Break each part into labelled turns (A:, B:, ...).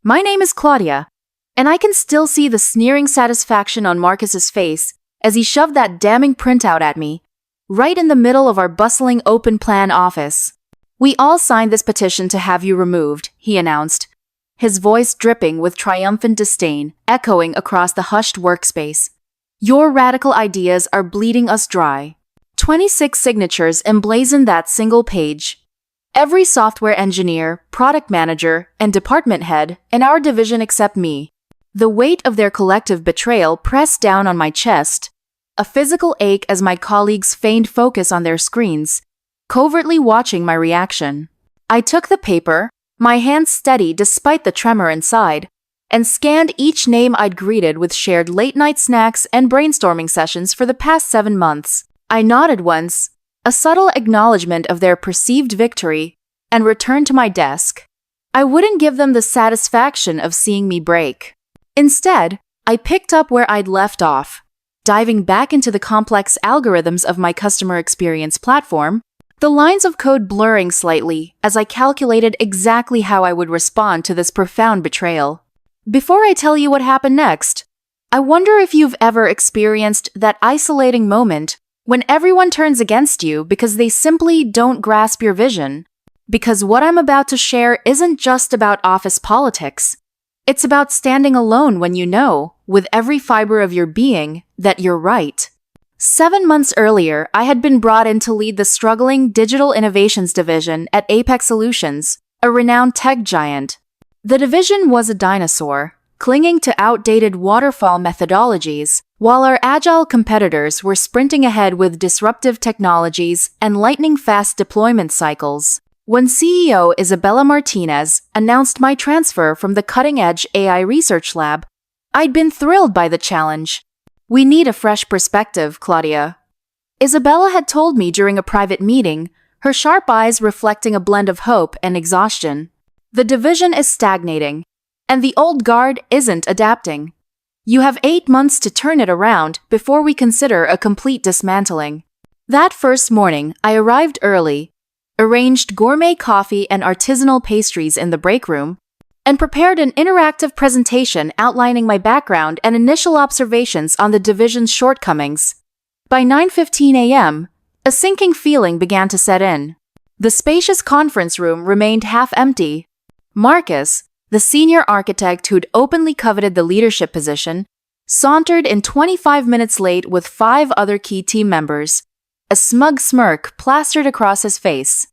A: My name is Claudia, and I can still see the sneering satisfaction on Marcus's face as he shoved that damning printout at me, right in the middle of our bustling open-plan office. "We all signed this petition to have you removed," he announced, his voice dripping with triumphant disdain, echoing across the hushed workspace. "Your radical ideas are bleeding us dry." 26 signatures emblazoned that single page. Every software engineer, product manager, and department head in our division except me. The weight of their collective betrayal pressed down on my chest, a physical ache as my colleagues feigned focus on their screens, covertly watching my reaction. I took the paper, my hands steady despite the tremor inside, and scanned each name I'd greeted with shared late-night snacks and brainstorming sessions for the past 7 months. I nodded once, a subtle acknowledgement of their perceived victory, and returned to my desk. I wouldn't give them the satisfaction of seeing me break. Instead, I picked up where I'd left off, diving back into the complex algorithms of my customer experience platform, the lines of code blurring slightly as I calculated exactly how I would respond to this profound betrayal. Before I tell you what happened next, I wonder if you've ever experienced that isolating moment when everyone turns against you because they simply don't grasp your vision. Because what I'm about to share isn't just about office politics. It's about standing alone when you know, with every fiber of your being, that you're right. 7 months earlier, I had been brought in to lead the struggling digital innovations division at Apex Solutions, a renowned tech giant. The division was a dinosaur, clinging to outdated waterfall methodologies, while our agile competitors were sprinting ahead with disruptive technologies and lightning-fast deployment cycles. When CEO Isabella Martinez announced my transfer from the cutting-edge AI research lab, I'd been thrilled by the challenge. "We need a fresh perspective, Claudia," Isabella had told me during a private meeting, her sharp eyes reflecting a blend of hope and exhaustion. "The division is stagnating, and the old guard isn't adapting. You have 8 months to turn it around before we consider a complete dismantling." That first morning, I arrived early, arranged gourmet coffee and artisanal pastries in the break room, and prepared an interactive presentation outlining my background and initial observations on the division's shortcomings. By 9:15 a.m., a sinking feeling began to set in. The spacious conference room remained half empty. Marcus, the senior architect who'd openly coveted the leadership position, sauntered in 25 minutes late with 5 other key team members, a smug smirk plastered across his face.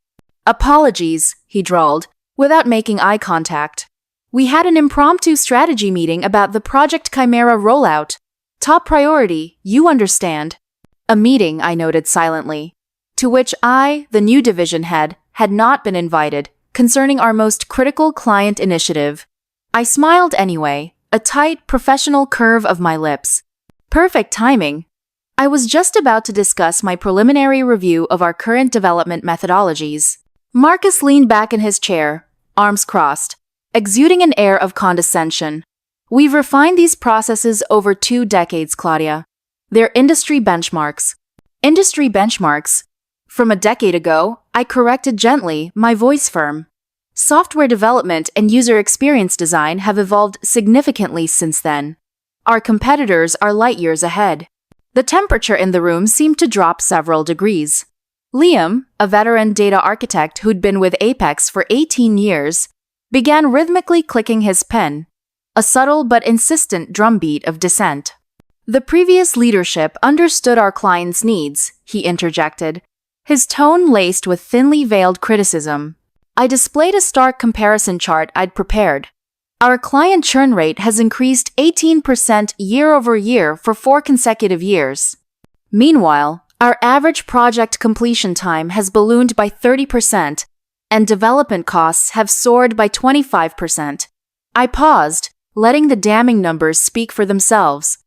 A: "Apologies," he drawled, without making eye contact. "We had an impromptu strategy meeting about the Project Chimera rollout. Top priority, you understand." A meeting, I noted silently, to which I, the new division head, had not been invited, concerning our most critical client initiative. I smiled anyway, a tight, professional curve of my lips. Perfect timing. I was just about to discuss my preliminary review of our current development methodologies. Marcus leaned back in his chair, arms crossed, exuding an air of condescension. "We've refined these processes over 2 decades, Claudia. They're industry benchmarks." Industry benchmarks? From a decade ago, I corrected gently, my voice firm. Software development and user experience design have evolved significantly since then. Our competitors are light years ahead. The temperature in the room seemed to drop several degrees. Liam, a veteran data architect who'd been with Apex for 18 years, began rhythmically clicking his pen, a subtle but insistent drumbeat of dissent. "The previous leadership understood our clients' needs," he interjected, his tone laced with thinly veiled criticism. I displayed a stark comparison chart I'd prepared. Our client churn rate has increased 18% year over year for 4 consecutive years. Meanwhile, our average project completion time has ballooned by 30%, and development costs have soared by 25%. I paused, letting the damning numbers speak for themselves.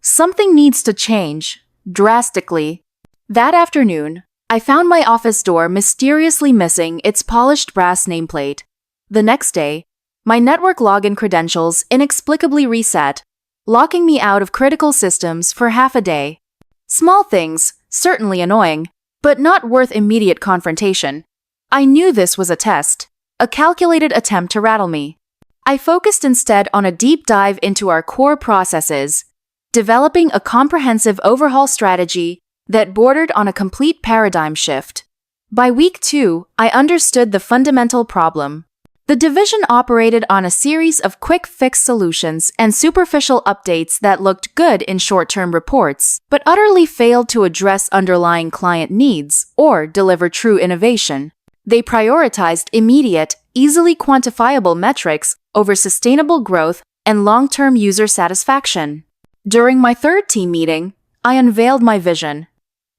A: Something needs to change, drastically. That afternoon, I found my office door mysteriously missing its polished brass nameplate. The next day, my network login credentials inexplicably reset, locking me out of critical systems for half a day. Small things, certainly annoying, but not worth immediate confrontation. I knew this was a test, a calculated attempt to rattle me. I focused instead on a deep dive into our core processes, developing a comprehensive overhaul strategy that bordered on a complete paradigm shift. By week 2, I understood the fundamental problem. The division operated on a series of quick-fix solutions and superficial updates that looked good in short-term reports, but utterly failed to address underlying client needs or deliver true innovation. They prioritized immediate, easily quantifiable metrics over sustainable growth and long-term user satisfaction. During my third team meeting, I unveiled my vision.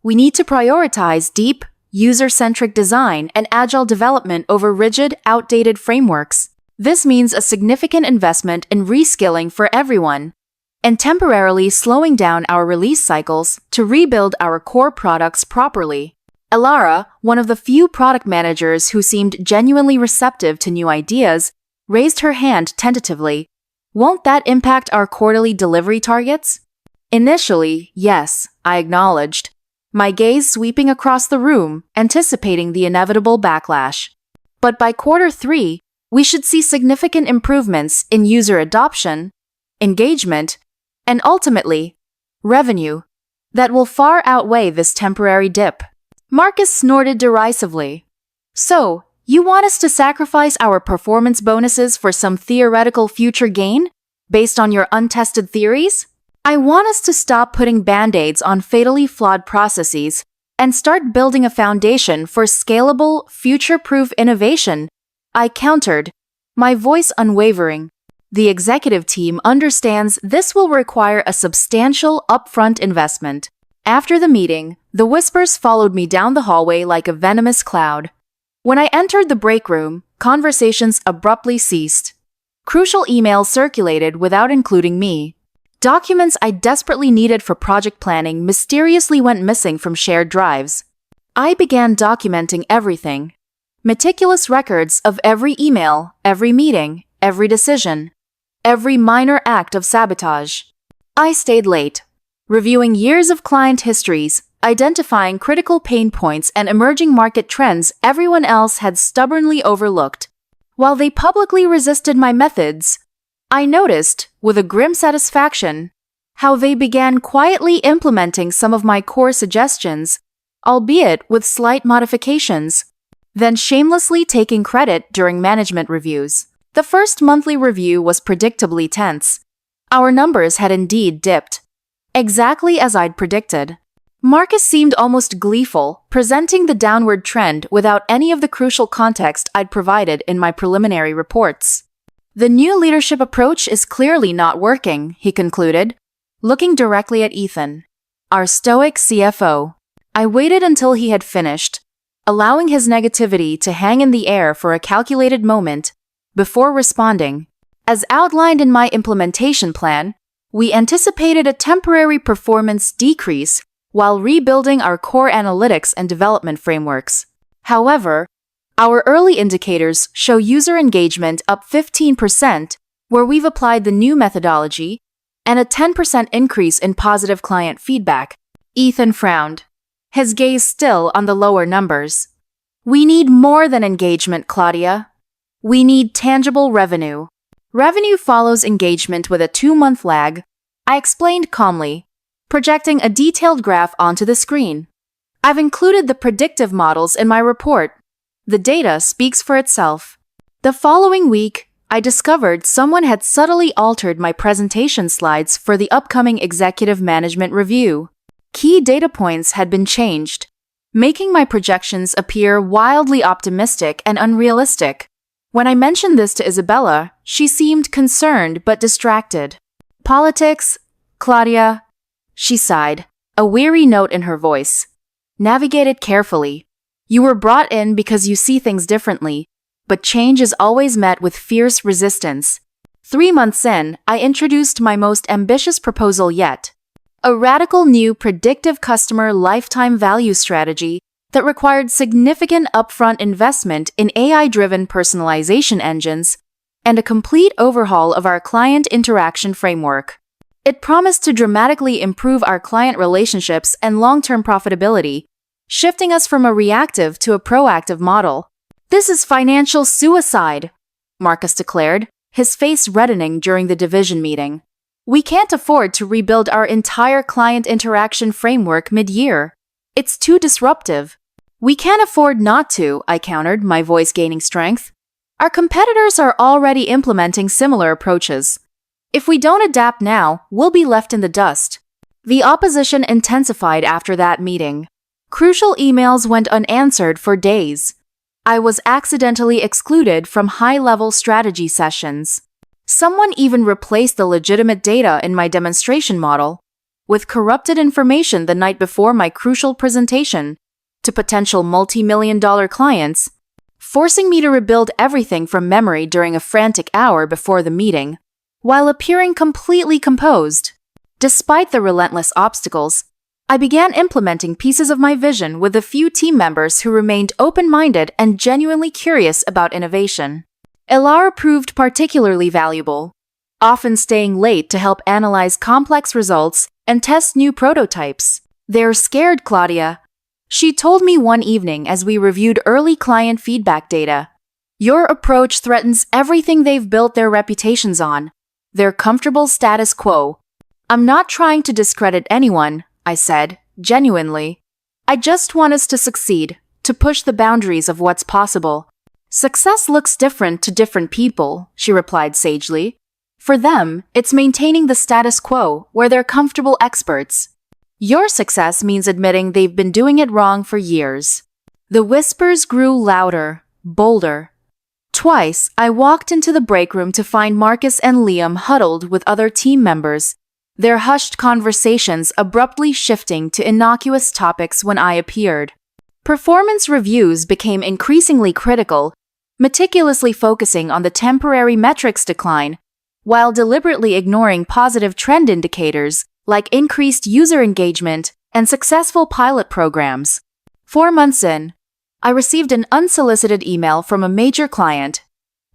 A: We need to prioritize deep, user-centric design and agile development over rigid, outdated frameworks. This means a significant investment in reskilling for everyone, and temporarily slowing down our release cycles to rebuild our core products properly. Elara, one of the few product managers who seemed genuinely receptive to new ideas, raised her hand tentatively. Won't that impact our quarterly delivery targets? Initially, yes, I acknowledged, my gaze sweeping across the room, anticipating the inevitable backlash. But by quarter 3, we should see significant improvements in user adoption, engagement, and ultimately, revenue that will far outweigh this temporary dip. Marcus snorted derisively. So, you want us to sacrifice our performance bonuses for some theoretical future gain, based on your untested theories? I want us to stop putting band-aids on fatally flawed processes and start building a foundation for scalable, future-proof innovation, I countered, my voice unwavering. The executive team understands this will require a substantial upfront investment. After the meeting, the whispers followed me down the hallway like a venomous cloud. When I entered the break room, conversations abruptly ceased. Crucial emails circulated without including me. Documents I desperately needed for project planning mysteriously went missing from shared drives. I began documenting everything. Meticulous records of every email, every meeting, every decision, every minor act of sabotage. I stayed late, reviewing years of client histories, identifying critical pain points and emerging market trends everyone else had stubbornly overlooked. While they publicly resisted my methods, I noticed, with a grim satisfaction, how they began quietly implementing some of my core suggestions, albeit with slight modifications, then shamelessly taking credit during management reviews. The first monthly review was predictably tense. Our numbers had indeed dipped, exactly as I'd predicted. Marcus seemed almost gleeful, presenting the downward trend without any of the crucial context I'd provided in my preliminary reports. The new leadership approach is clearly not working, he concluded, looking directly at Ethan, our stoic CFO. I waited until he had finished, allowing his negativity to hang in the air for a calculated moment before responding. As outlined in my implementation plan, we anticipated a temporary performance decrease while rebuilding our core analytics and development frameworks. However, our early indicators show user engagement up 15%, where we've applied the new methodology, and a 10% increase in positive client feedback. Ethan frowned, his gaze still on the lower numbers. We need more than engagement, Claudia. We need tangible revenue. Revenue follows engagement with a 2-month lag, I explained calmly, projecting a detailed graph onto the screen. I've included the predictive models in my report. The data speaks for itself. The following week, I discovered someone had subtly altered my presentation slides for the upcoming executive management review. Key data points had been changed, making my projections appear wildly optimistic and unrealistic. When I mentioned this to Isabella, she seemed concerned but distracted. Politics, Claudia, she sighed, a weary note in her voice. Navigate it carefully. You were brought in because you see things differently, but change is always met with fierce resistance. 3 months in, I introduced my most ambitious proposal yet. A radical new predictive customer lifetime value strategy that required significant upfront investment in AI-driven personalization engines and a complete overhaul of our client interaction framework. It promised to dramatically improve our client relationships and long-term profitability, shifting us from a reactive to a proactive model. This is financial suicide, Marcus declared, his face reddening during the division meeting. We can't afford to rebuild our entire client interaction framework mid-year. It's too disruptive. We can't afford not to, I countered, my voice gaining strength. Our competitors are already implementing similar approaches. If we don't adapt now, we'll be left in the dust. The opposition intensified after that meeting. Crucial emails went unanswered for days. I was accidentally excluded from high-level strategy sessions. Someone even replaced the legitimate data in my demonstration model with corrupted information the night before my crucial presentation to potential multi-million-dollar clients, forcing me to rebuild everything from memory during a frantic hour before the meeting, while appearing completely composed. Despite the relentless obstacles, I began implementing pieces of my vision with a few team members who remained open-minded and genuinely curious about innovation. Ilara proved particularly valuable, often staying late to help analyze complex results and test new prototypes. "They're scared, Claudia," she told me one evening as we reviewed early client feedback data. "Your approach threatens everything they've built their reputations on, their comfortable status quo." "I'm not trying to discredit anyone," I said, genuinely. "I just want us to succeed, to push the boundaries of what's possible." "Success looks different to different people," she replied sagely. "For them, it's maintaining the status quo where they're comfortable experts. Your success means admitting they've been doing it wrong for years." The whispers grew louder, bolder. Twice, I walked into the break room to find Marcus and Liam huddled with other team members, their hushed conversations abruptly shifting to innocuous topics when I appeared. Performance reviews became increasingly critical, meticulously focusing on the temporary metrics decline, while deliberately ignoring positive trend indicators like increased user engagement and successful pilot programs. 4 months in, I received an unsolicited email from a major client,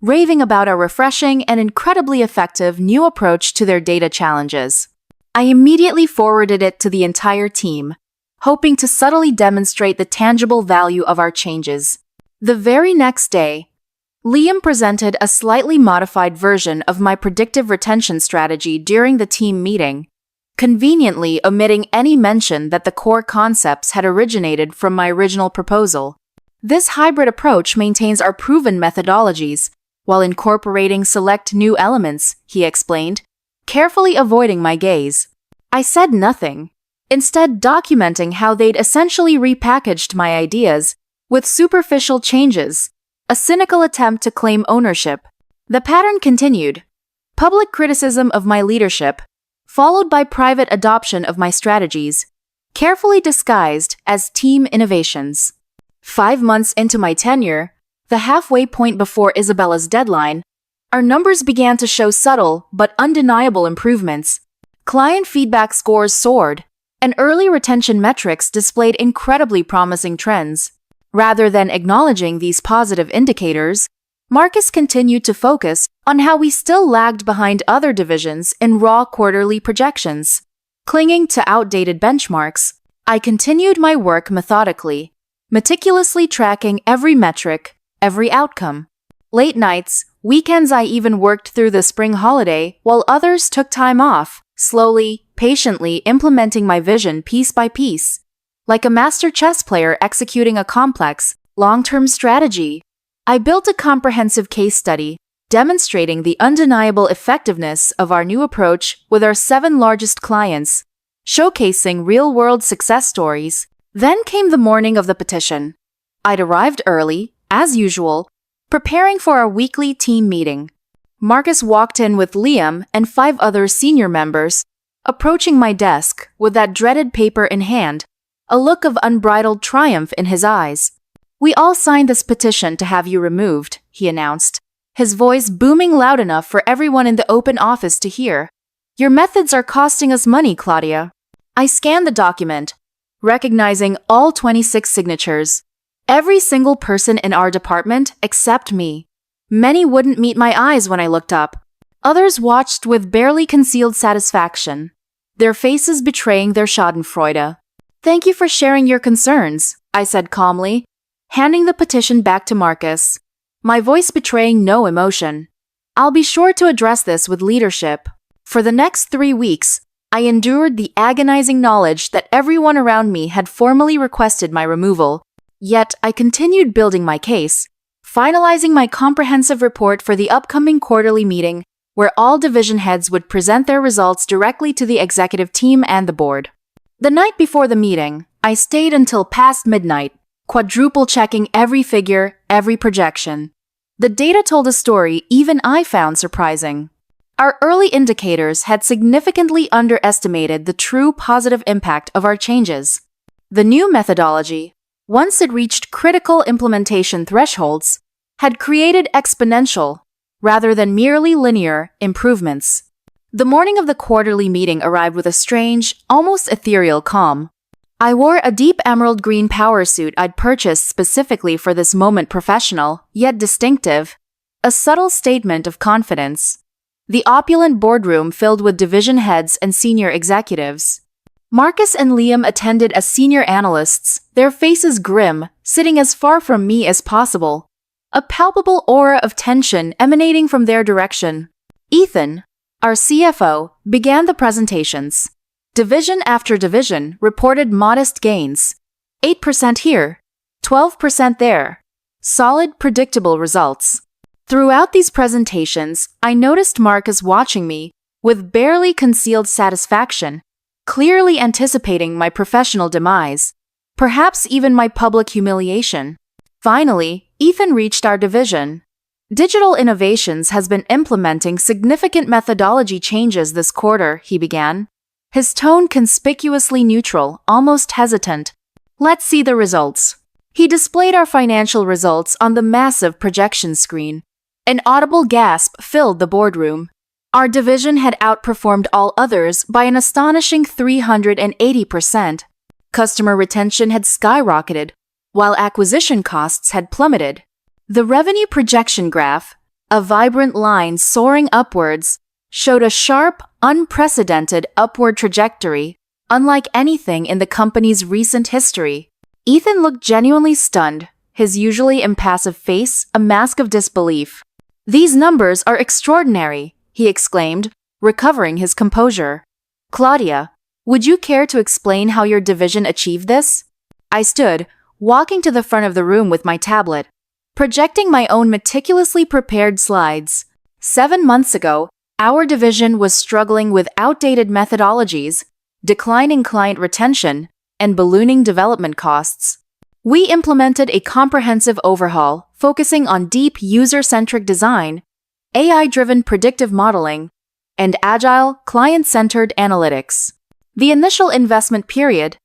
A: raving about a refreshing and incredibly effective new approach to their data challenges. I immediately forwarded it to the entire team, hoping to subtly demonstrate the tangible value of our changes. The very next day, Liam presented a slightly modified version of my predictive retention strategy during the team meeting, conveniently omitting any mention that the core concepts had originated from my original proposal. "This hybrid approach maintains our proven methodologies while incorporating select new elements," he explained, carefully avoiding my gaze. I said nothing, instead documenting how they'd essentially repackaged my ideas with superficial changes, a cynical attempt to claim ownership. The pattern continued: public criticism of my leadership, followed by private adoption of my strategies, carefully disguised as team innovations. 5 months into my tenure, the halfway point before Isabella's deadline, our numbers began to show subtle but undeniable improvements. Client feedback scores soared, and early retention metrics displayed incredibly promising trends. Rather than acknowledging these positive indicators, Marcus continued to focus on how we still lagged behind other divisions in raw quarterly projections. Clinging to outdated benchmarks, I continued my work methodically, meticulously tracking every metric, every outcome. Late nights, weekends, I even worked through the spring holiday while others took time off, slowly, patiently implementing my vision piece by piece. Like a master chess player executing a complex, long-term strategy, I built a comprehensive case study demonstrating the undeniable effectiveness of our new approach with our 7 largest clients, showcasing real-world success stories. Then came the morning of the petition. I'd arrived early, as usual, preparing for our weekly team meeting. Marcus walked in with Liam and 5 other senior members, approaching my desk with that dreaded paper in hand, a look of unbridled triumph in his eyes. "We all signed this petition to have you removed," he announced, his voice booming loud enough for everyone in the open office to hear. "Your methods are costing us money, Claudia." I scanned the document, recognizing all 26 signatures. Every single person in our department except me. Many wouldn't meet my eyes when I looked up. Others watched with barely concealed satisfaction, their faces betraying their schadenfreude. "Thank you for sharing your concerns," I said calmly, handing the petition back to Marcus, my voice betraying no emotion. I'll be sure to address this with leadership. For the next 3 weeks, I endured the agonizing knowledge that everyone around me had formally requested my removal. Yet I continued building my case, finalizing my comprehensive report for the upcoming quarterly meeting, where all division heads would present their results directly to the executive team and the board. The night before the meeting, I stayed until past midnight, quadruple checking every figure, every projection. The data told a story even I found surprising. Our early indicators had significantly underestimated the true positive impact of our changes. The new methodology, once it reached critical implementation thresholds, had created exponential, rather than merely linear, improvements. The morning of the quarterly meeting arrived with a strange, almost ethereal calm. I wore a deep emerald green power suit I'd purchased specifically for this moment, professional, yet distinctive, a subtle statement of confidence. The opulent boardroom filled with division heads and senior executives. Marcus and Liam attended as senior analysts, their faces grim, sitting as far from me as possible, a palpable aura of tension emanating from their direction. Ethan, our CFO, began the presentations. Division after division reported modest gains. 8% here, 12% there. Solid, predictable results. Throughout these presentations, I noticed Marcus watching me with barely concealed satisfaction, clearly anticipating my professional demise, perhaps even my public humiliation. Finally, Ethan reached our division. Digital Innovations has been implementing significant methodology changes this quarter, he began. His tone conspicuously neutral, almost hesitant. Let's see the results. He displayed our financial results on the massive projection screen. An audible gasp filled the boardroom. Our division had outperformed all others by an astonishing 380%. Customer retention had skyrocketed, while acquisition costs had plummeted. The revenue projection graph, a vibrant line soaring upwards, showed a sharp, unprecedented upward trajectory, unlike anything in the company's recent history. Ethan looked genuinely stunned, his usually impassive face a mask of disbelief. "These numbers are extraordinary," he exclaimed, recovering his composure. "Claudia, would you care to explain how your division achieved this?" I stood, walking to the front of the room with my tablet, projecting my own meticulously prepared slides. 7 months ago, our division was struggling with outdated methodologies, declining client retention, and ballooning development costs. We implemented a comprehensive overhaul focusing on deep user-centric design, AI-driven predictive modeling, and agile, client-centered analytics. The initial investment period,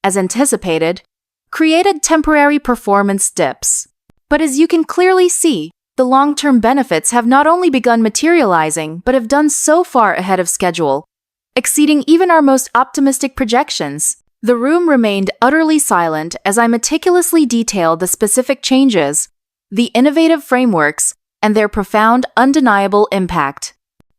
A: as anticipated, created temporary performance dips. But as you can clearly see, the long-term benefits have not only begun materializing but have done so far ahead of schedule, exceeding even our most optimistic projections. The room remained utterly silent as I meticulously detailed the specific changes, the innovative frameworks, and their profound, undeniable impact.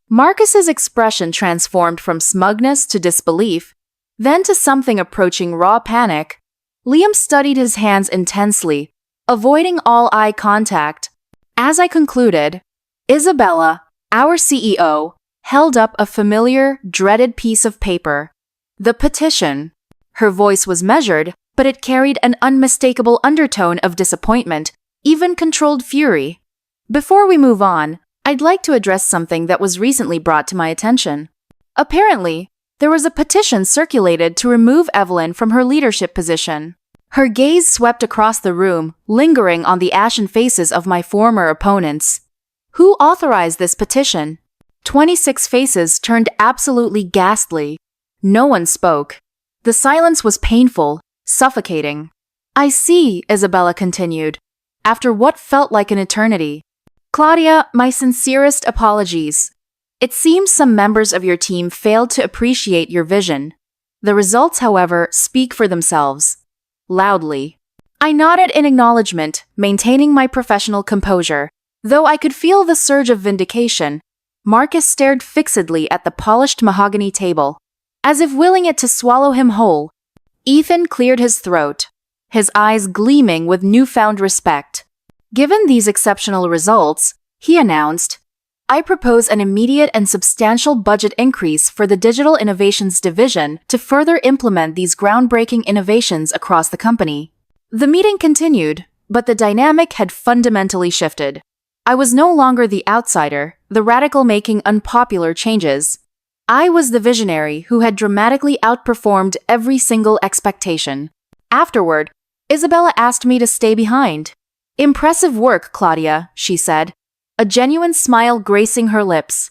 A: Marcus's expression transformed from smugness to disbelief, then to something approaching raw panic. Liam studied his hands intensely, avoiding all eye contact. As I concluded, Isabella, our CEO, held up a familiar, dreaded piece of paper. The petition. Her voice was measured, but it carried an unmistakable undertone of disappointment, even controlled fury. Before we move on, I'd like to address something that was recently brought to my attention. Apparently, there was a petition circulated to remove Evelyn from her leadership position. Her gaze swept across the room, lingering on the ashen faces of my former opponents. Who authorized this petition? 26 faces turned absolutely ghastly. No one spoke. The silence was painful, suffocating. "I see," Isabella continued, after what felt like an eternity. "Claudia, my sincerest apologies. It seems some members of your team failed to appreciate your vision. The results, however, speak for themselves." Loudly. I nodded in acknowledgement, maintaining my professional composure. Though I could feel the surge of vindication, Marcus stared fixedly at the polished mahogany table, as if willing it to swallow him whole. Ethan cleared his throat, his eyes gleaming with newfound respect. "Given these exceptional results," he announced, I propose an immediate and substantial budget increase for the Digital Innovations Division to further implement these groundbreaking innovations across the company. The meeting continued, but the dynamic had fundamentally shifted. I was no longer the outsider, the radical making unpopular changes. I was the visionary who had dramatically outperformed every single expectation. Afterward, Isabella asked me to stay behind. "Impressive work, Claudia," she said, a genuine smile gracing her lips.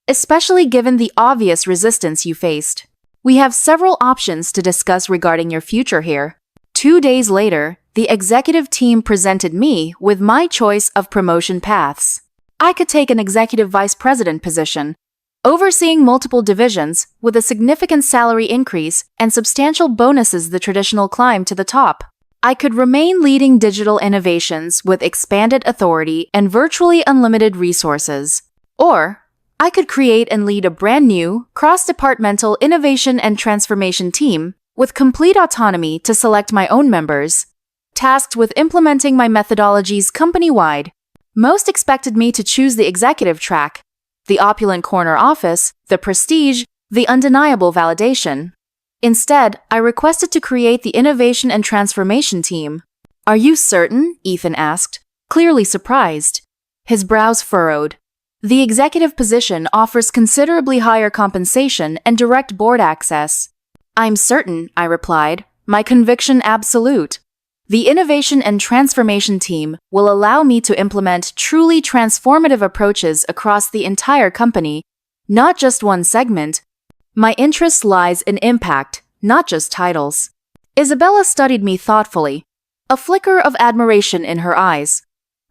A: "Especially given the obvious resistance you faced. We have several options to discuss regarding your future here." 2 days later, the executive team presented me with my choice of promotion paths. I could take an executive vice president position, overseeing multiple divisions with a significant salary increase and substantial bonuses, the traditional climb to the top. I could remain leading digital innovations with expanded authority and virtually unlimited resources. Or, I could create and lead a brand new, cross-departmental innovation and transformation team with complete autonomy to select my own members, tasked with implementing my methodologies company-wide. Most expected me to choose the executive track, the opulent corner office, the prestige, the undeniable validation. Instead, I requested to create the innovation and transformation team. "Are you certain?" Ethan asked, clearly surprised. His brows furrowed. "The executive position offers considerably higher compensation and direct board access." "I'm certain," I replied, "my conviction absolute. The innovation and transformation team will allow me to implement truly transformative approaches across the entire company, not just one segment. My interest lies in impact, not just titles." Isabella studied me thoughtfully, a flicker of admiration in her eyes.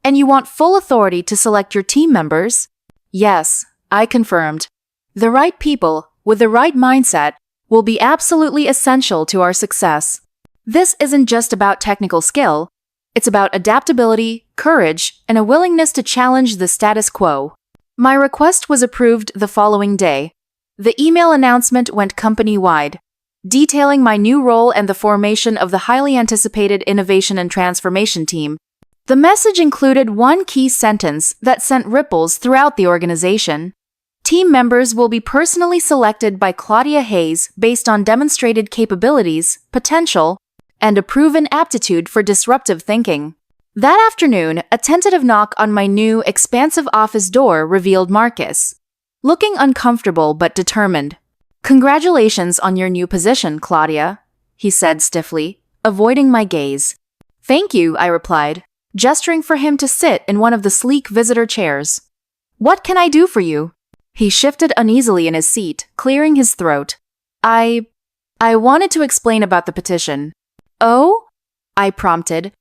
A: "And you want full authority to select your team members?" "Yes," I confirmed. "The right people, with the right mindset, will be absolutely essential to our success. This isn't just about technical skill, it's about adaptability, courage, and a willingness to challenge the status quo." My request was approved the following day. The email announcement went company-wide, detailing my new role and the formation of the highly anticipated innovation and transformation team. The message included one key sentence that sent ripples throughout the organization. Team members will be personally selected by Claudia Hayes based on demonstrated capabilities, potential, and a proven aptitude for disruptive thinking. That afternoon, a tentative knock on my new, expansive office door revealed Marcus, looking uncomfortable but determined. "Congratulations on your new position, Claudia," he said stiffly, avoiding my gaze. "Thank you," I replied, gesturing for him to sit in one of the sleek visitor chairs. "What can I do for you?" He shifted uneasily in his seat, clearing his throat. I wanted to explain about the petition." "Oh?" I prompted,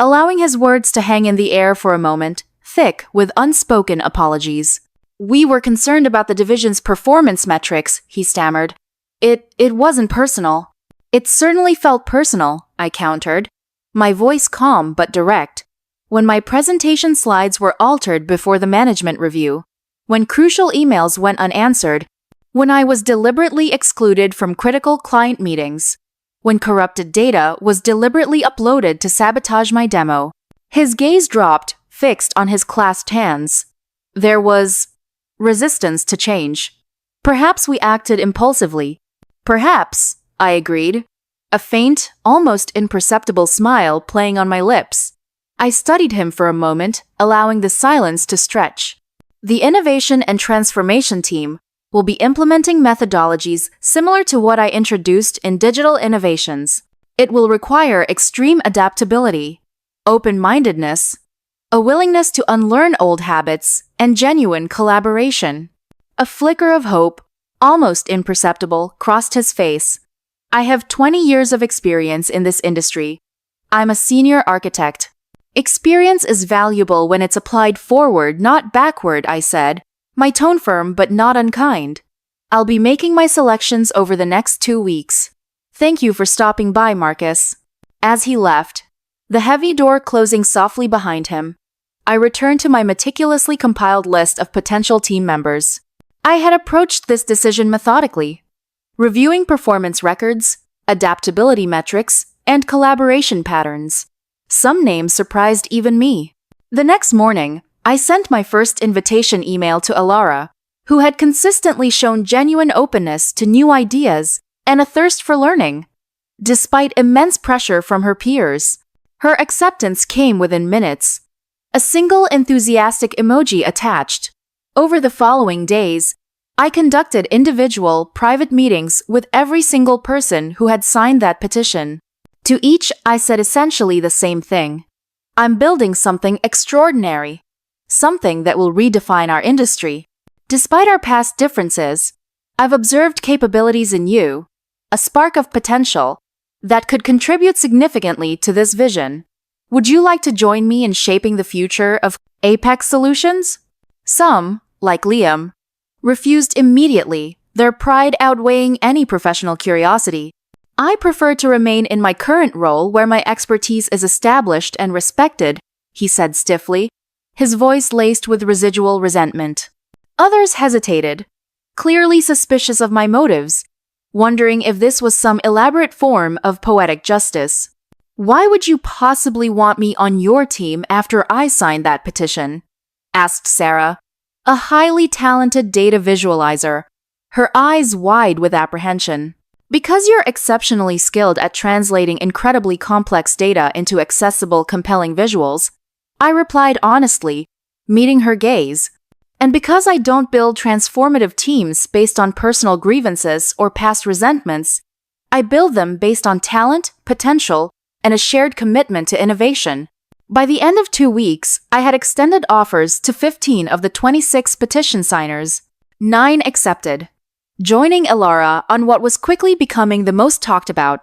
A: allowing his words to hang in the air for a moment, thick with unspoken apologies. "We were concerned about the division's performance metrics," he stammered. It wasn't personal." "It certainly felt personal," I countered, my voice calm but direct. "When my presentation slides were altered before the management review, when crucial emails went unanswered, when I was deliberately excluded from critical client meetings, when corrupted data was deliberately uploaded to sabotage my demo." His gaze dropped, fixed on his clasped hands. There was resistance to change. "Perhaps we acted impulsively." "Perhaps," I agreed, a faint, almost imperceptible smile playing on my lips. I studied him for a moment, allowing the silence to stretch. "The innovation and transformation team will be implementing methodologies similar to what I introduced in digital innovations. It will require extreme adaptability, open-mindedness, a willingness to unlearn old habits, and genuine collaboration." A flicker of hope, almost imperceptible, crossed his face. "I have 20 years of experience in this industry. I'm a senior architect. Experience is valuable when it's applied forward, not backward," I said, my tone firm but not unkind. "I'll be making my selections over the next 2 weeks. Thank you for stopping by, Marcus." As he left, the heavy door closing softly behind him, I returned to my meticulously compiled list of potential team members. I had approached this decision methodically, reviewing performance records, adaptability metrics, and collaboration patterns. Some names surprised even me. The next morning, I sent my first invitation email to Alara, who had consistently shown genuine openness to new ideas and a thirst for learning. Despite immense pressure from her peers, her acceptance came within minutes. A single enthusiastic emoji attached. Over the following days, I conducted individual, private meetings with every single person who had signed that petition. To each, I said essentially the same thing. I'm building something extraordinary. Something that will redefine our industry. Despite our past differences, I've observed capabilities in you, a spark of potential, that could contribute significantly to this vision. Would you like to join me in shaping the future of Apex Solutions? Some, like Liam, refused immediately, their pride outweighing any professional curiosity. I prefer to remain in my current role where my expertise is established and respected, he said stiffly, his voice laced with residual resentment. Others hesitated, clearly suspicious of my motives, wondering if this was some elaborate form of poetic justice. Why would you possibly want me on your team after I signed that petition? Asked Sarah, a highly talented data visualizer, her eyes wide with apprehension. Because you're exceptionally skilled at translating incredibly complex data into accessible, compelling visuals, I replied honestly, meeting her gaze. And because I don't build transformative teams based on personal grievances or past resentments, I build them based on talent, potential, and a shared commitment to innovation. By the end of 2 weeks, I had extended offers to 15 of the 26 petition signers. 9 accepted, joining Alara on what was quickly becoming the most talked about,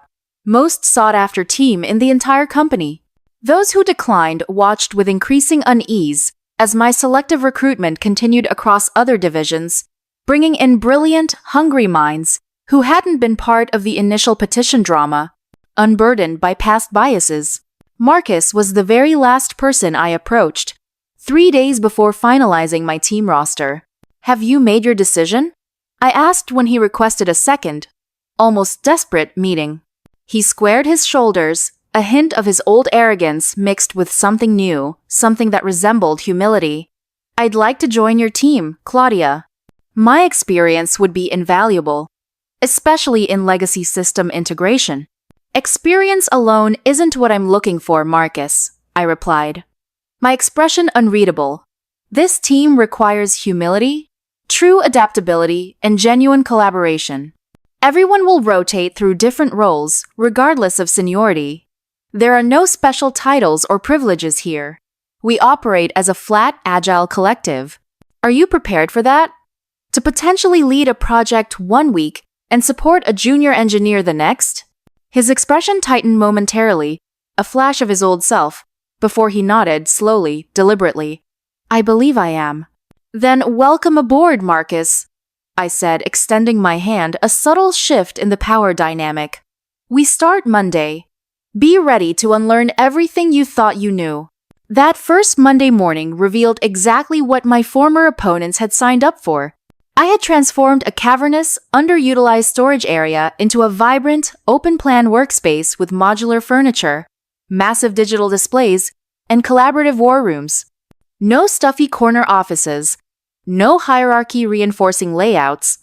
A: most sought-after team in the entire company. Those who declined watched with increasing unease as my selective recruitment continued across other divisions, bringing in brilliant, hungry minds who hadn't been part of the initial petition drama, unburdened by past biases. Marcus was the very last person I approached, 3 days before finalizing my team roster. Have you made your decision? I asked when he requested a second, almost desperate meeting. He squared his shoulders, a hint of his old arrogance mixed with something new, something that resembled humility. I'd like to join your team, Claudia. My experience would be invaluable, especially in legacy system integration. Experience alone isn't what I'm looking for, Marcus, I replied. My expression unreadable. This team requires humility, true adaptability, and genuine collaboration. Everyone will rotate through different roles, regardless of seniority. There are no special titles or privileges here. We operate as a flat, agile collective. Are you prepared for that? To potentially lead a project 1 week and support a junior engineer the next? His expression tightened momentarily, a flash of his old self, before he nodded slowly, deliberately. I believe I am. Then welcome aboard, Marcus, I said, extending my hand, a subtle shift in the power dynamic. We start Monday. Be ready to unlearn everything you thought you knew. That first Monday morning revealed exactly what my former opponents had signed up for. I had transformed a cavernous, underutilized storage area into a vibrant, open-plan workspace with modular furniture, massive digital displays, and collaborative war rooms. No stuffy corner offices, no hierarchy-reinforcing layouts.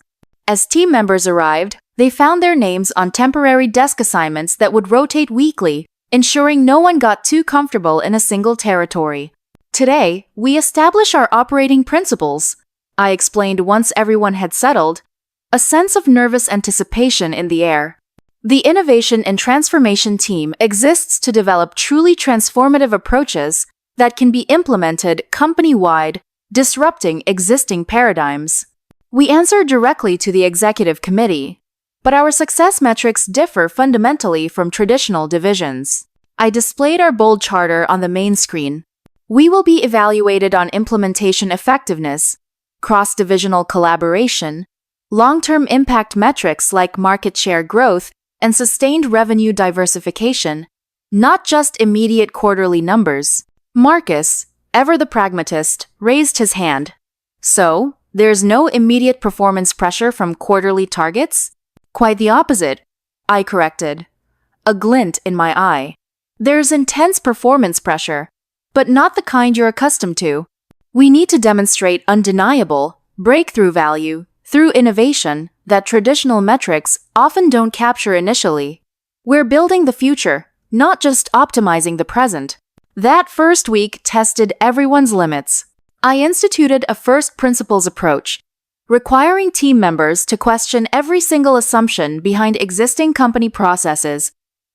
A: As team members arrived, they found their names on temporary desk assignments that would rotate weekly, ensuring no one got too comfortable in a single territory. Today, we establish our operating principles, I explained once everyone had settled, a sense of nervous anticipation in the air. The Innovation and Transformation team exists to develop truly transformative approaches that can be implemented company-wide, disrupting existing paradigms. We answer directly to the executive committee, but our success metrics differ fundamentally from traditional divisions. I displayed our bold charter on the main screen. We will be evaluated on implementation effectiveness, cross-divisional collaboration, long-term impact metrics like market share growth and sustained revenue diversification, not just immediate quarterly numbers. Marcus, ever the pragmatist, raised his hand. So, there's no immediate performance pressure from quarterly targets? Quite the opposite, I corrected, a glint in my eye. There's intense performance pressure, but not the kind you're accustomed to. We need to demonstrate undeniable, breakthrough value through innovation that traditional metrics often don't capture initially. We're building the future, not just optimizing the present. That first week tested everyone's limits. I instituted a first principles approach, requiring team members to question every single assumption behind existing company processes,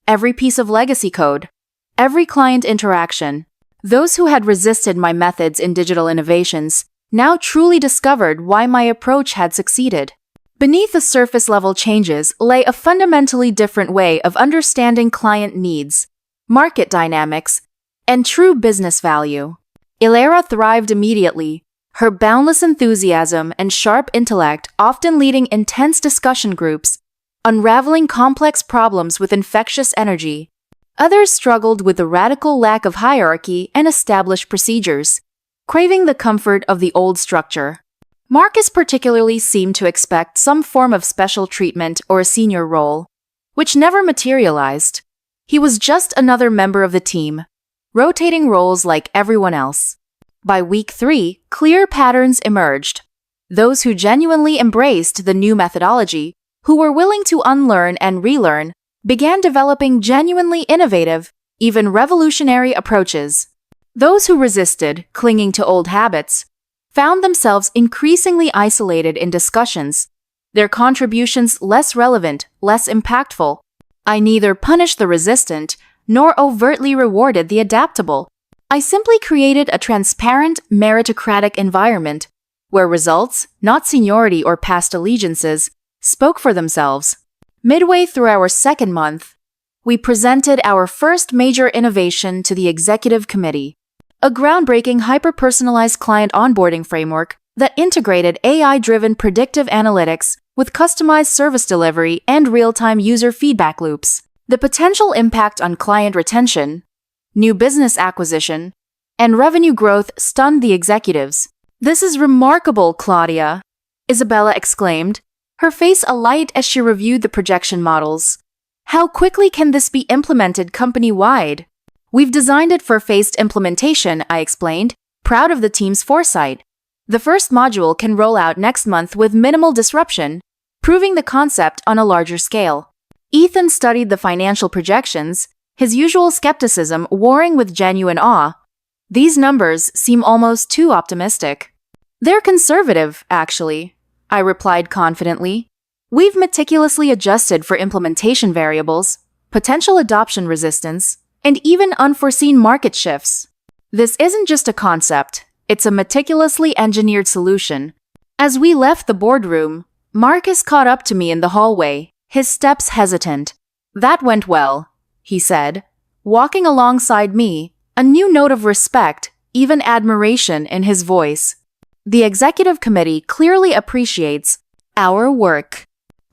A: every piece of legacy code, every client interaction. Those who had resisted my methods in digital innovations now truly discovered why my approach had succeeded. Beneath the surface-level changes lay a fundamentally different way of understanding client needs, market dynamics, and true business value. Ilera thrived immediately, her boundless enthusiasm and sharp intellect often leading intense discussion groups, unraveling complex problems with infectious energy. Others struggled with the radical lack of hierarchy and established procedures, craving the comfort of the old structure. Marcus particularly seemed to expect some form of special treatment or a senior role, which never materialized. He was just another member of the team, rotating roles like everyone else. By week 3, clear patterns emerged. Those who genuinely embraced the new methodology, who were willing to unlearn and relearn, began developing genuinely innovative, even revolutionary approaches. Those who resisted, clinging to old habits, found themselves increasingly isolated in discussions, their contributions less relevant, less impactful. I neither punished the resistant nor overtly rewarded the adaptable. I simply created a transparent, meritocratic environment where results, not seniority or past allegiances, spoke for themselves. Midway through our second month, we presented our first major innovation to the executive committee, a groundbreaking hyper-personalized client onboarding framework that integrated AI-driven predictive analytics with customized service delivery and real-time user feedback loops. The potential impact on client retention, new business acquisition, and revenue growth stunned the executives. "This is remarkable, Claudia," Isabella exclaimed, her face alight as she reviewed the projection models. "How quickly can this be implemented company-wide?" "We've designed it for phased implementation," I explained, proud of the team's foresight. "The first module can roll out next month with minimal disruption, proving the concept on a larger scale." Ethan studied the financial projections, his usual skepticism warring with genuine awe. "These numbers seem almost too optimistic." "They're conservative, actually," I replied confidently. "We've meticulously adjusted for implementation variables, potential adoption resistance, and even unforeseen market shifts. This isn't just a concept, it's a meticulously engineered solution." As we left the boardroom, Marcus caught up to me in the hallway, his steps hesitant. "That went well," he said, walking alongside me, a new note of respect, even admiration in his voice. "The executive committee clearly appreciates our work."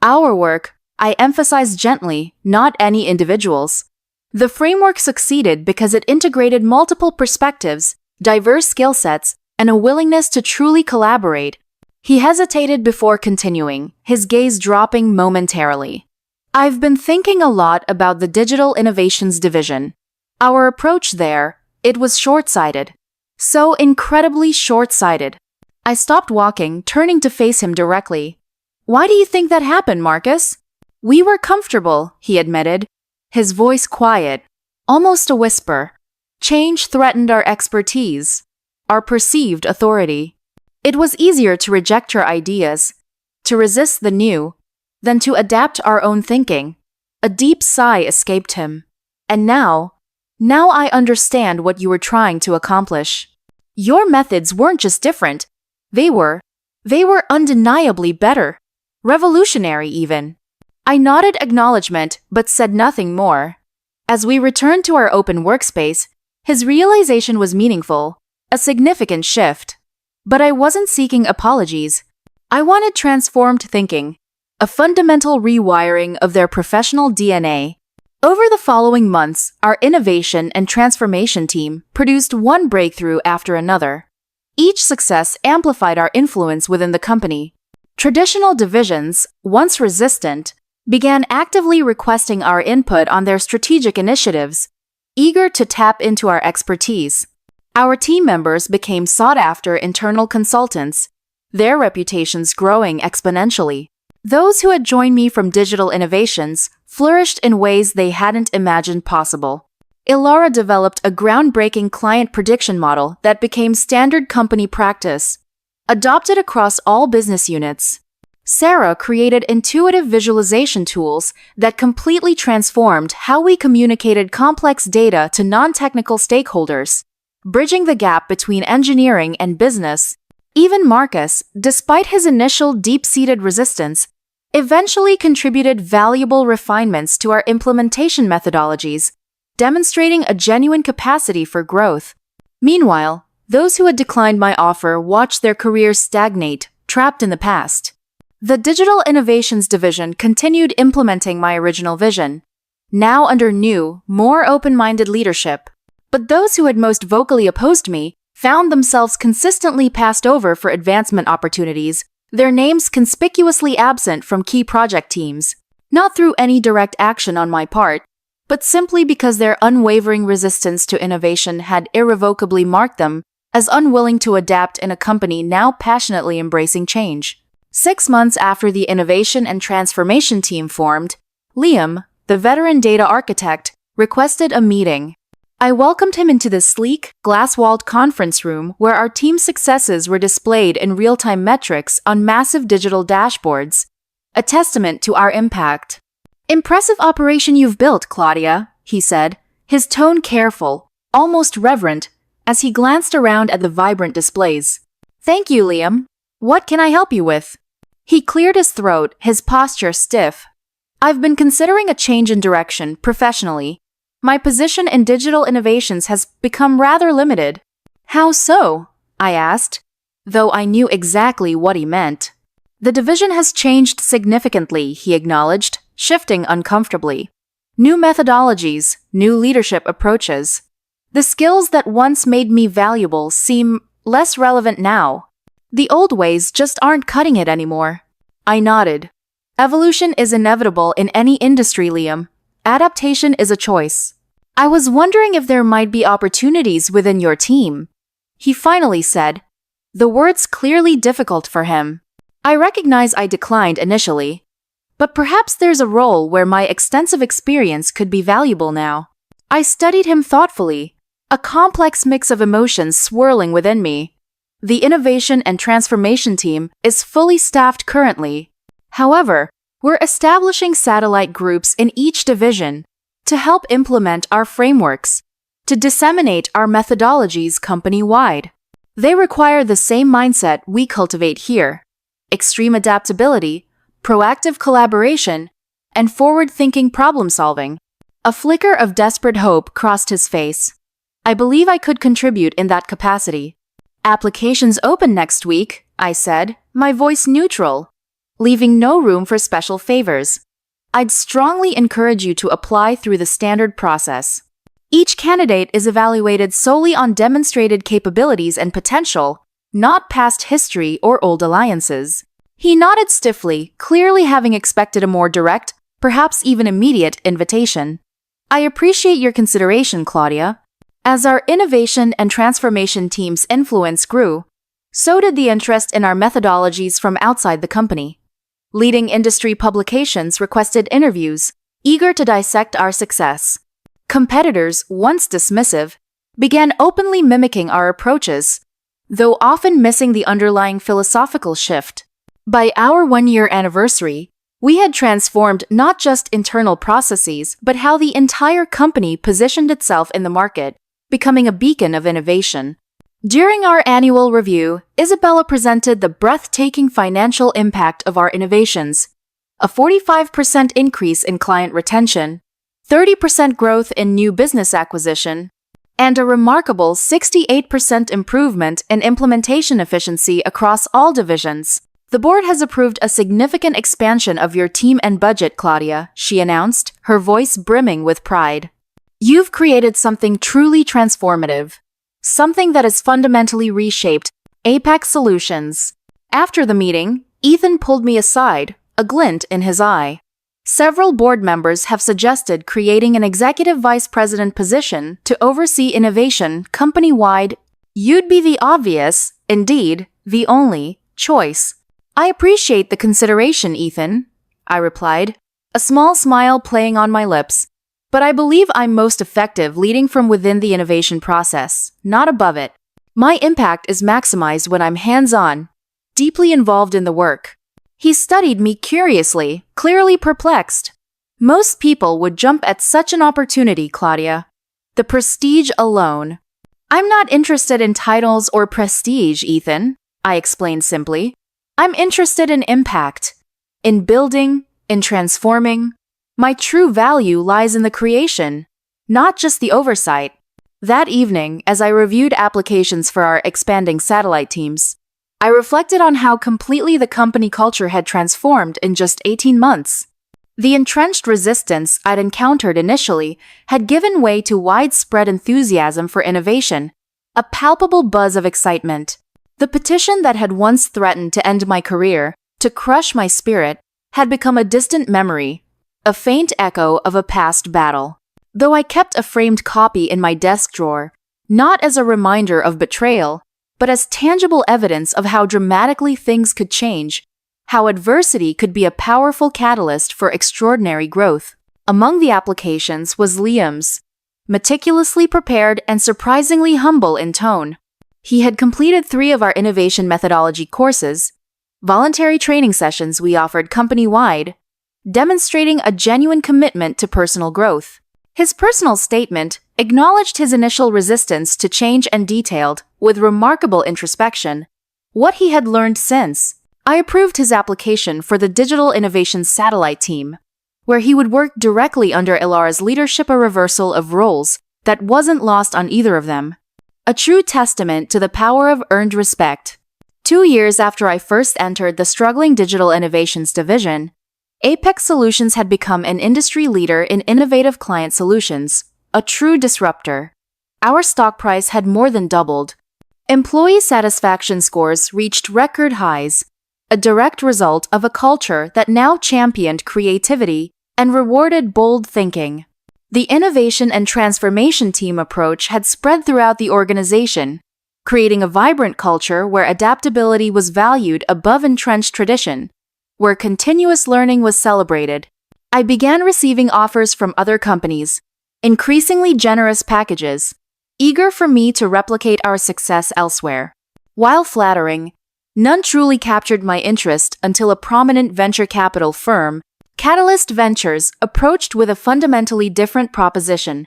A: Our work, I emphasized gently, not any individuals. The framework succeeded because it integrated multiple perspectives, diverse skill sets, and a willingness to truly collaborate. He hesitated before continuing, his gaze dropping momentarily. "I've been thinking a lot about the Digital Innovations Division. Our approach there, it was short-sighted. So incredibly short-sighted." I stopped walking, turning to face him directly. "Why do you think that happened, Marcus?" "We were comfortable," he admitted, his voice quiet, almost a whisper. "Change threatened our expertise, our perceived authority. It was easier to reject your ideas, to resist the new, than to adapt our own thinking." A deep sigh escaped him. "And now I understand what you were trying to accomplish. Your methods weren't just different, they were undeniably better. Revolutionary, even." I nodded acknowledgement but said nothing more. As we returned to our open workspace, his realization was meaningful, a significant shift. But I wasn't seeking apologies. I wanted transformed thinking, a fundamental rewiring of their professional DNA. Over the following months, our innovation and transformation team produced one breakthrough after another. Each success amplified our influence within the company. Traditional divisions, once resistant, began actively requesting our input on their strategic initiatives, eager to tap into our expertise. Our team members became sought-after internal consultants, their reputations growing exponentially. Those who had joined me from digital innovations flourished in ways they hadn't imagined possible. Ilara developed a groundbreaking client prediction model that became standard company practice, adopted across all business units. Sarah created intuitive visualization tools that completely transformed how we communicated complex data to non-technical stakeholders, bridging the gap between engineering and business. Even Marcus, despite his initial deep-seated resistance, eventually contributed valuable refinements to our implementation methodologies, demonstrating a genuine capacity for growth. Meanwhile, those who had declined my offer watched their careers stagnate, trapped in the past. The Digital Innovations Division continued implementing my original vision, now under new, more open-minded leadership. But those who had most vocally opposed me found themselves consistently passed over for advancement opportunities, their names conspicuously absent from key project teams, not through any direct action on my part, but simply because their unwavering resistance to innovation had irrevocably marked them as unwilling to adapt in a company now passionately embracing change. 6 months after the innovation and transformation team formed, Liam, the veteran data architect, requested a meeting. I welcomed him into the sleek, glass-walled conference room where our team's successes were displayed in real-time metrics on massive digital dashboards, a testament to our impact. "Impressive operation you've built, Claudia," he said, his tone careful, almost reverent, as he glanced around at the vibrant displays. "Thank you, Liam. What can I help you with?" He cleared his throat, his posture stiff. "I've been considering a change in direction professionally. My position in digital innovations has become rather limited." "How so?" I asked, though I knew exactly what he meant. "The division has changed significantly," he acknowledged, shifting uncomfortably. "New methodologies, new leadership approaches. The skills that once made me valuable seem less relevant now. The old ways just aren't cutting it anymore." I nodded. "Evolution is inevitable in any industry, Liam. Adaptation is a choice. I was wondering if there might be opportunities within your team," he finally said, the words clearly difficult for him. I recognize I declined initially, but perhaps there's a role where my extensive experience could be valuable now. I studied him thoughtfully, a complex mix of emotions swirling within me. The innovation and transformation team is fully staffed currently. However, we're establishing satellite groups in each division to help implement our frameworks, to disseminate our methodologies company-wide. They require the same mindset we cultivate here: extreme adaptability, proactive collaboration, and forward-thinking problem-solving. A flicker of desperate hope crossed his face. I believe I could contribute in that capacity. "Applications open next week," I said, my voice neutral, leaving no room for special favors. "I'd strongly encourage you to apply through the standard process. Each candidate is evaluated solely on demonstrated capabilities and potential, not past history or old alliances." He nodded stiffly, clearly having expected a more direct, perhaps even immediate invitation. "I appreciate your consideration, Claudia." As our innovation and transformation team's influence grew, so did the interest in our methodologies from outside the company. Leading industry publications requested interviews, eager to dissect our success. Competitors, once dismissive, began openly mimicking our approaches, though often missing the underlying philosophical shift. By our 1-year anniversary, we had transformed not just internal processes, but how the entire company positioned itself in the market, becoming a beacon of innovation. During our annual review, Isabella presented the breathtaking financial impact of our innovations: a 45% increase in client retention, 30% growth in new business acquisition, and a remarkable 68% improvement in implementation efficiency across all divisions. "The board has approved a significant expansion of your team and budget, Claudia," she announced, her voice brimming with pride. "You've created something truly transformative, something that has fundamentally reshaped Apex Solutions." After the meeting, Ethan pulled me aside, a glint in his eye. "Several board members have suggested creating an executive vice president position to oversee innovation company-wide You'd be the obvious, indeed, the only, choice. I appreciate the consideration, Ethan, I replied, a small smile playing on my lips. But I believe I'm most effective leading from within the innovation process, not above it. My impact is maximized when I'm hands-on, deeply involved in the work. He studied me curiously, clearly perplexed. Most people would jump at such an opportunity, Claudia. The prestige alone. I'm not interested in titles or prestige, Ethan, I explained simply. I'm interested in impact, in building, in transforming. My true value lies in the creation, not just the oversight. That evening, as I reviewed applications for our expanding satellite teams, I reflected on how completely the company culture had transformed in just 18 months. The entrenched resistance I'd encountered initially had given way to widespread enthusiasm for innovation, a palpable buzz of excitement. The petition that had once threatened to end my career, to crush my spirit, had become a distant memory, a faint echo of a past battle. Though I kept a framed copy in my desk drawer, not as a reminder of betrayal, but as tangible evidence of how dramatically things could change, how adversity could be a powerful catalyst for extraordinary growth. Among the applications was Liam's, meticulously prepared and surprisingly humble in tone. He had completed 3 of our innovation methodology courses, voluntary training sessions we offered company-wide, demonstrating a genuine commitment to personal growth. His personal statement acknowledged his initial resistance to change and detailed, with remarkable introspection, what he had learned since. I approved his application for the Digital Innovation Satellite Team, where he would work directly under Ilara's leadership, a reversal of roles that wasn't lost on either of them. A true testament to the power of earned respect. 2 years after I first entered the struggling Digital Innovations division, Apex Solutions had become an industry leader in innovative client solutions, a true disruptor. Our stock price had more than doubled. Employee satisfaction scores reached record highs, a direct result of a culture that now championed creativity and rewarded bold thinking. The innovation and transformation team approach had spread throughout the organization, creating a vibrant culture where adaptability was valued above entrenched tradition, where continuous learning was celebrated. I began receiving offers from other companies, increasingly generous packages, eager for me to replicate our success elsewhere. While flattering, none truly captured my interest until a prominent venture capital firm, Catalyst Ventures, approached with a fundamentally different proposition.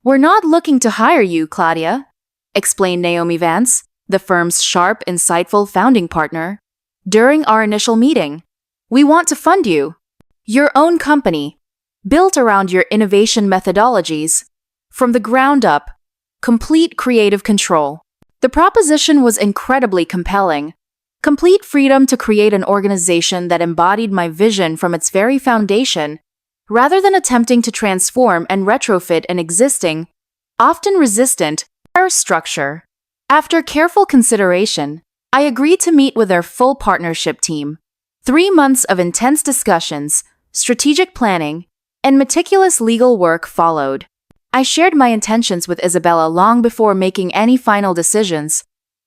A: "We're not looking to hire you, Claudia," explained Naomi Vance, the firm's sharp, insightful founding partner. "During our initial meeting, we want to fund you. Your own company, built around your innovation methodologies, from the ground up, complete creative control." The proposition was incredibly compelling. Complete freedom to create an organization that embodied my vision from its very foundation, rather than attempting to transform and retrofit an existing, often resistant, power structure. After careful consideration, I agreed to meet with their full partnership team. 3 months of intense discussions, strategic planning, and meticulous legal work followed. I shared my intentions with Isabella long before making any final decisions,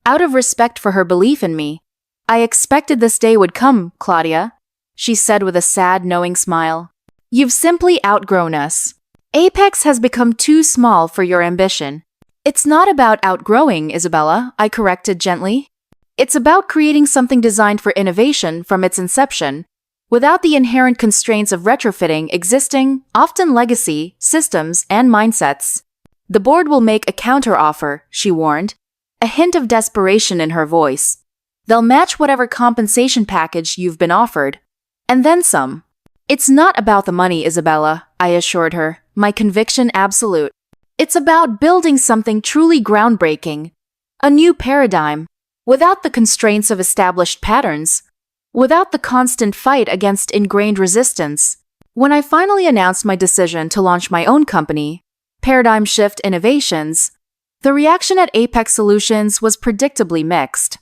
A: out of respect for her belief in me. "I expected this day would come, Claudia," she said with a sad, knowing smile. "You've simply outgrown us. Apex has become too small for your ambition." "It's not about outgrowing, Isabella," I corrected gently. "It's about creating something designed for innovation from its inception, without the inherent constraints of retrofitting existing, often legacy, systems and mindsets." "The board will make a counteroffer," she warned, a hint of desperation in her voice. "They'll match whatever compensation package you've been offered, and then some." "It's not about the money, Isabella," I assured her, my conviction absolute. "It's about building something truly groundbreaking, a new paradigm, without the constraints of established patterns, without the constant fight against ingrained resistance." When I finally announced my decision to launch my own company, Paradigm Shift Innovations, the reaction at Apex Solutions was predictably mixed.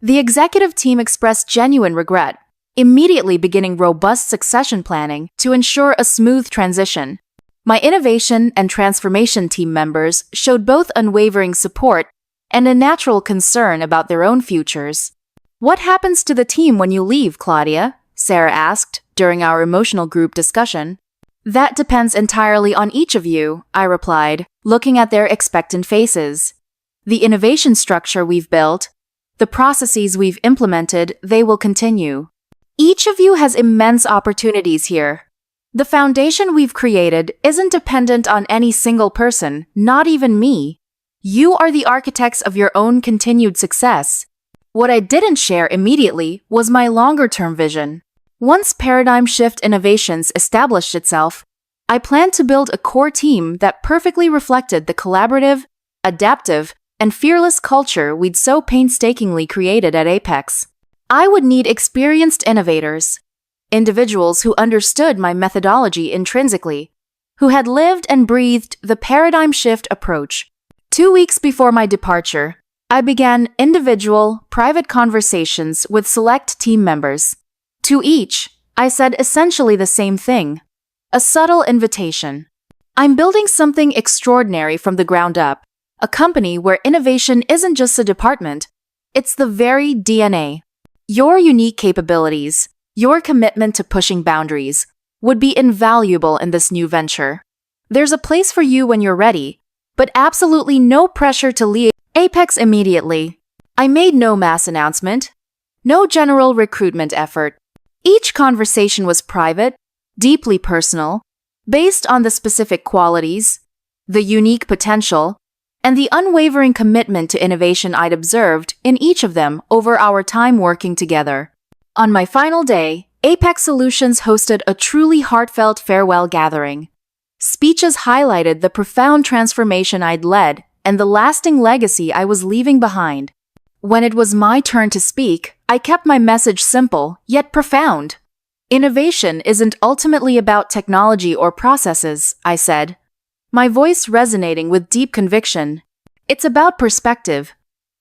A: The executive team expressed genuine regret, immediately beginning robust succession planning to ensure a smooth transition. My innovation and transformation team members showed both unwavering support and a natural concern about their own futures. "What happens to the team when you leave, Claudia?" Sarah asked during our emotional group discussion. "That depends entirely on each of you," I replied, looking at their expectant faces. "The innovation structure we've built, the processes we've implemented, they will continue. Each of you has immense opportunities here. The foundation we've created isn't dependent on any single person, not even me. You are the architects of your own continued success." What I didn't share immediately was my longer-term vision. Once Paradigm Shift Innovations established itself, I planned to build a core team that perfectly reflected the collaborative, adaptive, and fearless culture we'd so painstakingly created at Apex. I would need experienced innovators, individuals who understood my methodology intrinsically, who had lived and breathed the paradigm shift approach. 2 weeks before my departure, I began individual, private conversations with select team members. To each, I said essentially the same thing, a subtle invitation. I'm building something extraordinary from the ground up, a company where innovation isn't just a department, it's the very DNA. Your unique capabilities, your commitment to pushing boundaries, would be invaluable in this new venture. There's a place for you when you're ready, but absolutely no pressure to leave Apex immediately. I made no mass announcement, no general recruitment effort. Each conversation was private, deeply personal, based on the specific qualities, the unique potential, and the unwavering commitment to innovation I'd observed in each of them over our time working together. On my final day, Apex Solutions hosted a truly heartfelt farewell gathering. Speeches highlighted the profound transformation I'd led and the lasting legacy I was leaving behind. When it was my turn to speak, I kept my message simple, yet profound. Innovation isn't ultimately about technology or processes, I said, my voice resonating with deep conviction. It's about perspective,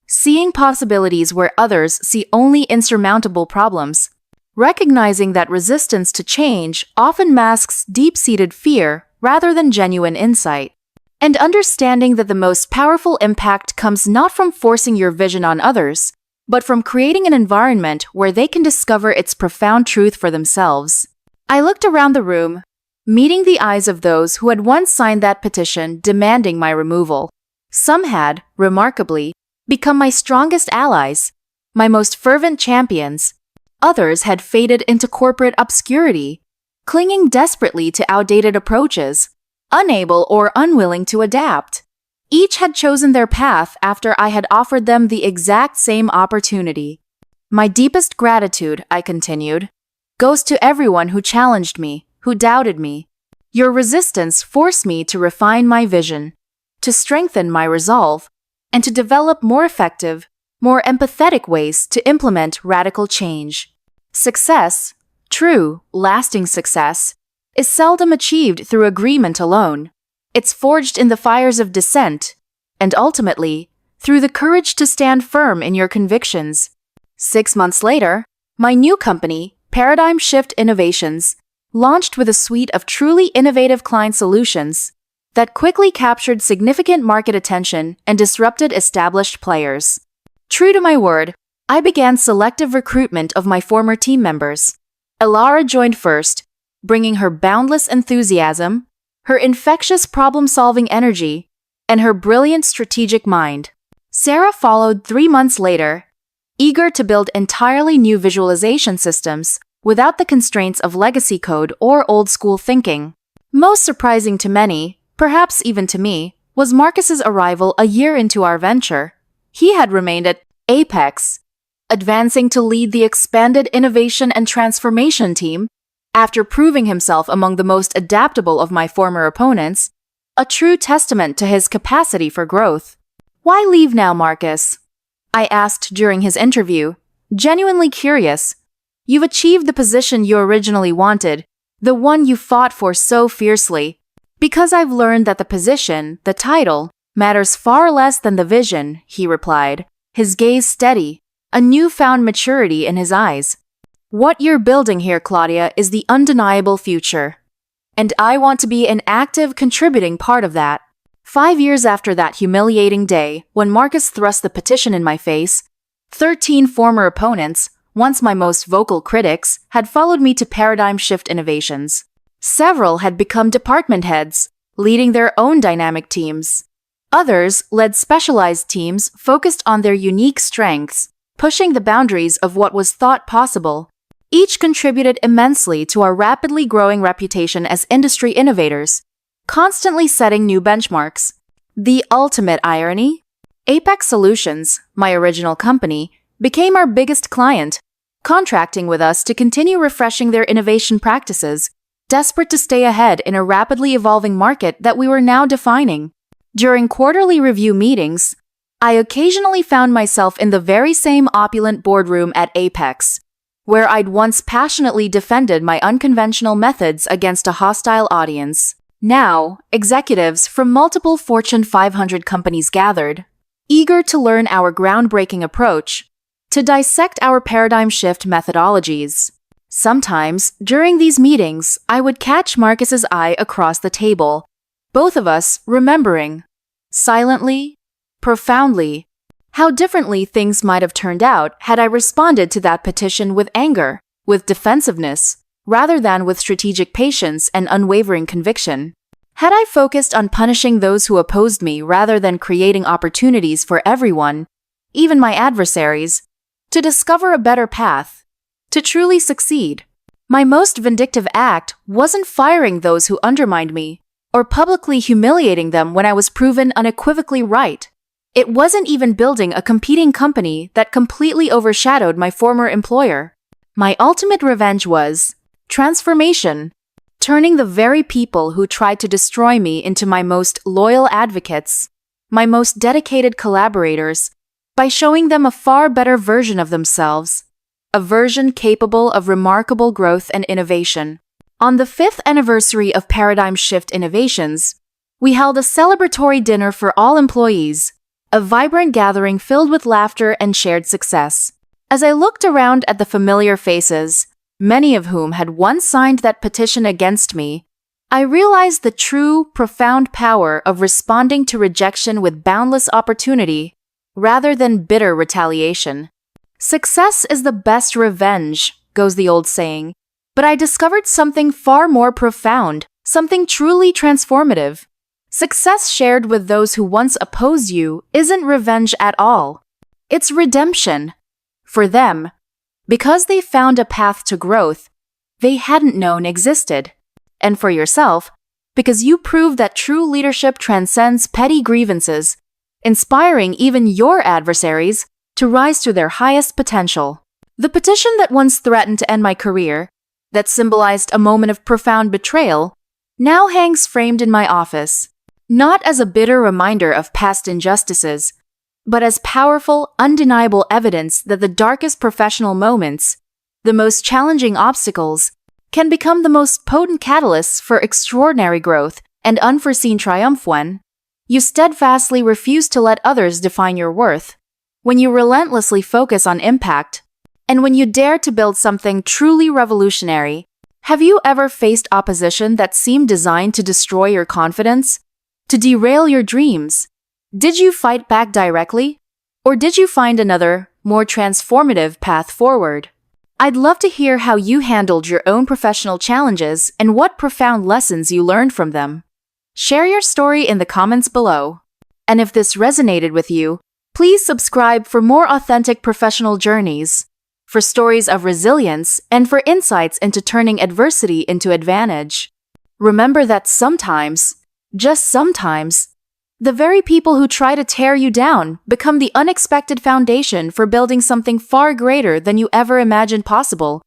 A: seeing possibilities where others see only insurmountable problems, recognizing that resistance to change often masks deep-seated fear rather than genuine insight, and understanding that the most powerful impact comes not from forcing your vision on others, but from creating an environment where they can discover its profound truth for themselves. I looked around the room, meeting the eyes of those who had once signed that petition demanding my removal. Some had, remarkably, become my strongest allies, my most fervent champions. Others had faded into corporate obscurity, clinging desperately to outdated approaches, unable or unwilling to adapt. Each had chosen their path after I had offered them the exact same opportunity. My deepest gratitude, I continued, goes to everyone who challenged me, who doubted me. Your resistance forced me to refine my vision, to strengthen my resolve, and to develop more effective, more empathetic ways to implement radical change. Success, true, lasting success, is seldom achieved through agreement alone. It's forged in the fires of dissent, and ultimately, through the courage to stand firm in your convictions. 6 months later, my new company, Paradigm Shift Innovations, launched with a suite of truly innovative client solutions that quickly captured significant market attention and disrupted established players. True to my word, I began selective recruitment of my former team members. Elara joined first, bringing her boundless enthusiasm, her infectious problem-solving energy, and her brilliant strategic mind. Sarah followed 3 months later, eager to build entirely new visualization systems without the constraints of legacy code or old-school thinking. Most surprising to many, perhaps even to me, was Marcus's arrival a year into our venture. He had remained at Apex, advancing to lead the expanded innovation and transformation team, after proving himself among the most adaptable of my former opponents, a true testament to his capacity for growth. "Why leave now, Marcus?" I asked during his interview, genuinely curious. "You've achieved the position you originally wanted, the one you fought for so fiercely." "Because I've learned that the position, the title, matters far less than the vision," he replied, his gaze steady, a newfound maturity in his eyes. "What you're building here, Claudia, is the undeniable future. And I want to be an active, contributing part of that." 5 years after that humiliating day, when Marcus thrust the petition in my face, 13 former opponents, once my most vocal critics, had followed me to Paradigm Shift Innovations. Several had become department heads, leading their own dynamic teams. Others led specialized teams focused on their unique strengths, pushing the boundaries of what was thought possible. Each contributed immensely to our rapidly growing reputation as industry innovators, constantly setting new benchmarks. The ultimate irony? Apex Solutions, my original company, became our biggest client, contracting with us to continue refreshing their innovation practices, desperate to stay ahead in a rapidly evolving market that we were now defining. During quarterly review meetings, I occasionally found myself in the very same opulent boardroom at Apex, where I'd once passionately defended my unconventional methods against a hostile audience. Now, executives from multiple Fortune 500 companies gathered, eager to learn our groundbreaking approach, to dissect our paradigm shift methodologies. Sometimes, during these meetings, I would catch Marcus's eye across the table, both of us remembering, silently, profoundly, how differently things might have turned out had I responded to that petition with anger, with defensiveness, rather than with strategic patience and unwavering conviction. Had I focused on punishing those who opposed me rather than creating opportunities for everyone, even my adversaries, to discover a better path, to truly succeed. My most vindictive act wasn't firing those who undermined me, or publicly humiliating them when I was proven unequivocally right. It wasn't even building a competing company that completely overshadowed my former employer. My ultimate revenge was transformation, turning the very people who tried to destroy me into my most loyal advocates, my most dedicated collaborators, by showing them a far better version of themselves, a version capable of remarkable growth and innovation. On the 5th anniversary of Paradigm Shift Innovations, we held a celebratory dinner for all employees, a vibrant gathering filled with laughter and shared success. As I looked around at the familiar faces, many of whom had once signed that petition against me, I realized the true, profound power of responding to rejection with boundless opportunity rather than bitter retaliation. Success is the best revenge, goes the old saying, but I discovered something far more profound, something truly transformative. Success shared with those who once opposed you isn't revenge at all. It's redemption. For them, because they found a path to growth they hadn't known existed. And for yourself, because you proved that true leadership transcends petty grievances, inspiring even your adversaries to rise to their highest potential. The petition that once threatened to end my career, that symbolized a moment of profound betrayal, now hangs framed in my office, not as a bitter reminder of past injustices, but as powerful, undeniable evidence that the darkest professional moments, the most challenging obstacles, can become the most potent catalysts for extraordinary growth and unforeseen triumph when you steadfastly refuse to let others define your worth, when you relentlessly focus on impact, and when you dare to build something truly revolutionary. Have you ever faced opposition that seemed designed to destroy your confidence, to derail your dreams? Did you fight back directly? Or did you find another, more transformative path forward? I'd love to hear how you handled your own professional challenges and what profound lessons you learned from them. Share your story in the comments below. And if this resonated with you, please subscribe for more authentic professional journeys, for stories of resilience, and for insights into turning adversity into advantage. Remember that sometimes, just sometimes, the very people who try to tear you down become the unexpected foundation for building something far greater than you ever imagined possible.